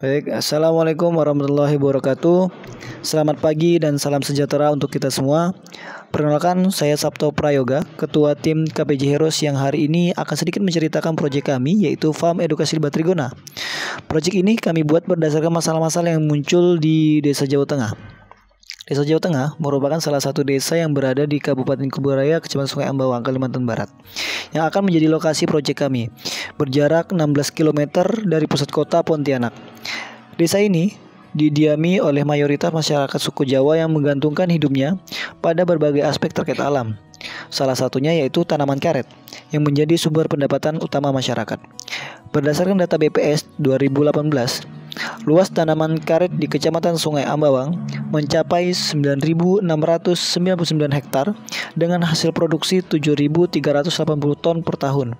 Baik, Assalamualaikum warahmatullahi wabarakatuh. Selamat pagi dan salam sejahtera untuk kita semua. Perkenalkan, saya Sabto Prayoga, Ketua Tim KPJ Heroes yang hari ini akan sedikit menceritakan proyek kami, yaitu Farm Edukasi Lebah Trigona. Proyek ini kami buat berdasarkan masalah-masalah yang muncul di Desa Jawa Tengah. Desa Jawa Tengah merupakan salah satu desa yang berada di Kabupaten Kuburaya, Kecamatan Sungai Ambawang, Kalimantan Barat, yang akan menjadi lokasi proyek kami, berjarak 16 km dari pusat kota Pontianak. Desa ini didiami oleh mayoritas masyarakat suku Jawa yang menggantungkan hidupnya pada berbagai aspek terkait alam. Salah satunya yaitu tanaman karet yang menjadi sumber pendapatan utama masyarakat. Berdasarkan data BPS 2018, luas tanaman karet di Kecamatan Sungai Ambawang mencapai 9.699 hektar dengan hasil produksi 7.380 ton per tahun.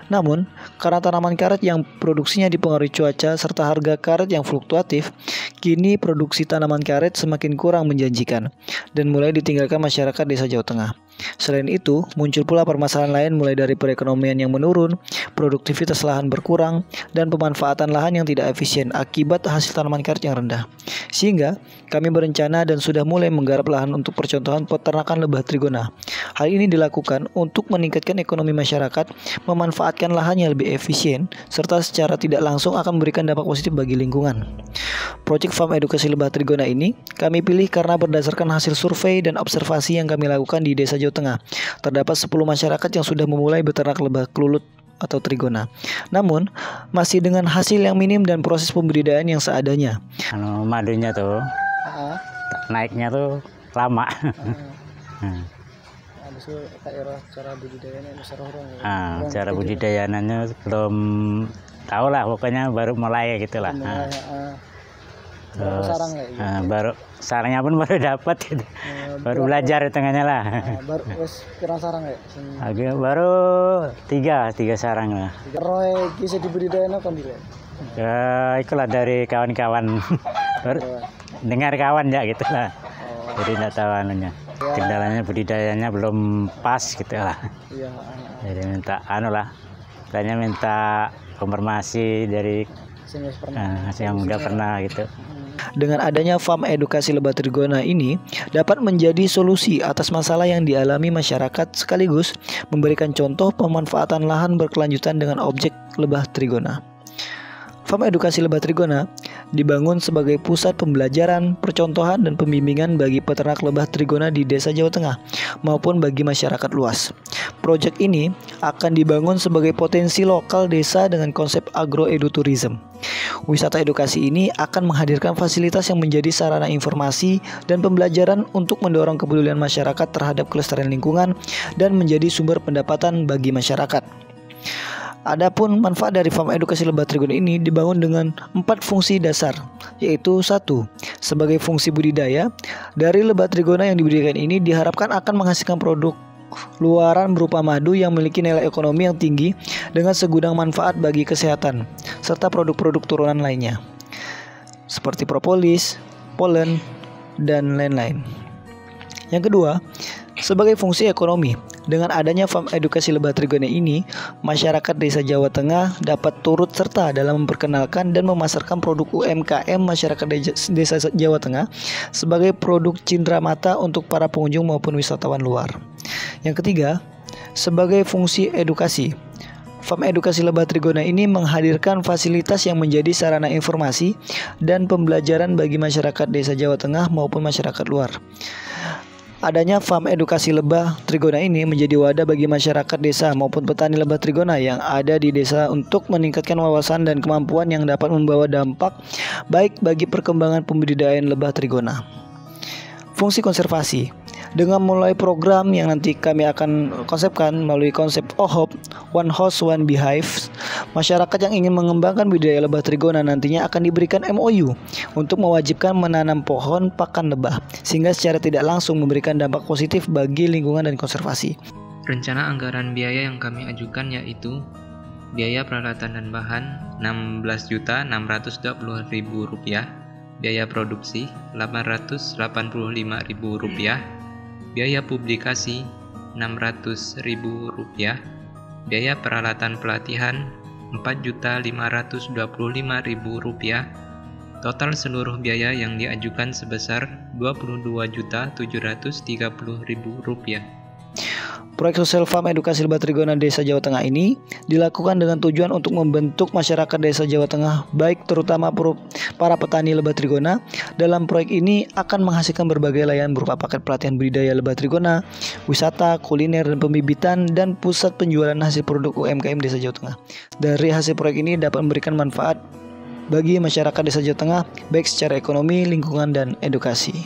Namun, karena tanaman karet yang produksinya dipengaruhi cuaca serta harga karet yang fluktuatif, kini produksi tanaman karet semakin kurang menjanjikan dan mulai ditinggalkan masyarakat Desa Jawa Tengah. Selain itu, muncul pula permasalahan lain mulai dari perekonomian yang menurun, produktivitas lahan berkurang, dan pemanfaatan lahan yang tidak efisien akibat hasil tanaman karet yang rendah. Sehingga, kami berencana dan sudah mulai menggarap lahan untuk percontohan peternakan lebah trigona. Hal ini dilakukan untuk meningkatkan ekonomi masyarakat, memanfaatkan lahan yang lebih efisien, serta secara tidak langsung akan memberikan dampak positif bagi lingkungan. Proyek Farm Edukasi Lebah Trigona ini kami pilih karena berdasarkan hasil survei dan observasi yang kami lakukan di Desa Jawa Tengah. Terdapat 10 masyarakat yang sudah memulai beternak lebah klulut atau trigona. Namun, masih dengan hasil yang minim dan proses pembudidayaan yang seadanya. Madunya tuh naiknya tuh lama. Cara budidayanya belum tahu lah, pokoknya baru mulai gitulah. Baru sarangnya pun baru dapat gitu. Baru belajar tengahnya lah. Pirang sarang ya? Baru tiga sarang lah. Roy bisa dibudidayakan kan dia? Ya, itulah dari kawan-kawan. Dengar kawan ya gitu lah. Jadi tidak tahu anunya. Kendalanya budidayanya belum pas gitu lah. Jadi minta minta konfirmasi dari yang udah pernah gitu. Dengan adanya Farm Edukasi Lebah Trigona ini dapat menjadi solusi atas masalah yang dialami masyarakat sekaligus memberikan contoh pemanfaatan lahan berkelanjutan dengan objek lebah trigona. Farm Edukasi Lebah Trigona dibangun sebagai pusat pembelajaran, percontohan, dan pembimbingan bagi peternak lebah trigona di Desa Jawa Tengah maupun bagi masyarakat luas. Proyek ini akan dibangun sebagai potensi lokal desa dengan konsep agroeduturism. Wisata edukasi ini akan menghadirkan fasilitas yang menjadi sarana informasi dan pembelajaran untuk mendorong kepedulian masyarakat terhadap kelestarian lingkungan dan menjadi sumber pendapatan bagi masyarakat. Adapun manfaat dari Farm Edukasi Lebah Trigona ini dibangun dengan 4 fungsi dasar, yaitu 1. Sebagai fungsi budidaya, dari lebah trigona yang dibudidayakan ini diharapkan akan menghasilkan produk luaran berupa madu yang memiliki nilai ekonomi yang tinggi dengan segudang manfaat bagi kesehatan, serta produk-produk turunan lainnya, seperti propolis, polen, dan lain-lain. Yang kedua, sebagai fungsi ekonomi, dengan adanya Farm Edukasi Lebah Trigona ini, masyarakat Desa Jawa Tengah dapat turut serta dalam memperkenalkan dan memasarkan produk UMKM masyarakat Desa Jawa Tengah sebagai produk cindera mata untuk para pengunjung maupun wisatawan luar. Yang ketiga, sebagai fungsi edukasi, Farm Edukasi Lebah Trigona ini menghadirkan fasilitas yang menjadi sarana informasi dan pembelajaran bagi masyarakat Desa Jawa Tengah maupun masyarakat luar. Adanya Farm Edukasi Lebah Trigona ini menjadi wadah bagi masyarakat desa maupun petani lebah trigona yang ada di desa untuk meningkatkan wawasan dan kemampuan yang dapat membawa dampak baik bagi perkembangan pembudidayaan lebah trigona. Fungsi konservasi, dengan mulai program yang nanti kami akan konsepkan melalui konsep OHOP, One House One Beehive, masyarakat yang ingin mengembangkan budidaya lebah trigona nantinya akan diberikan MOU untuk mewajibkan menanam pohon pakan lebah, sehingga secara tidak langsung memberikan dampak positif bagi lingkungan dan konservasi. Rencana anggaran biaya yang kami ajukan yaitu biaya peralatan dan bahan Rp16.620.000, biaya produksi Rp885.000, biaya publikasi Rp600.000, biaya peralatan pelatihan Rp4.525.000, Total seluruh biaya yang diajukan sebesar Rp22.730.000. Proyek Social Farm Edukasi Lebah Trigona Desa Jawa Tengah ini dilakukan dengan tujuan untuk membentuk masyarakat Desa Jawa Tengah, baik terutama para petani lebah trigona. Dalam proyek ini akan menghasilkan berbagai layanan berupa paket pelatihan budidaya lebah trigona, wisata, kuliner, dan pembibitan, dan pusat penjualan hasil produk UMKM Desa Jawa Tengah. Dari hasil proyek ini dapat memberikan manfaat bagi masyarakat Desa Jawa Tengah, baik secara ekonomi, lingkungan, dan edukasi.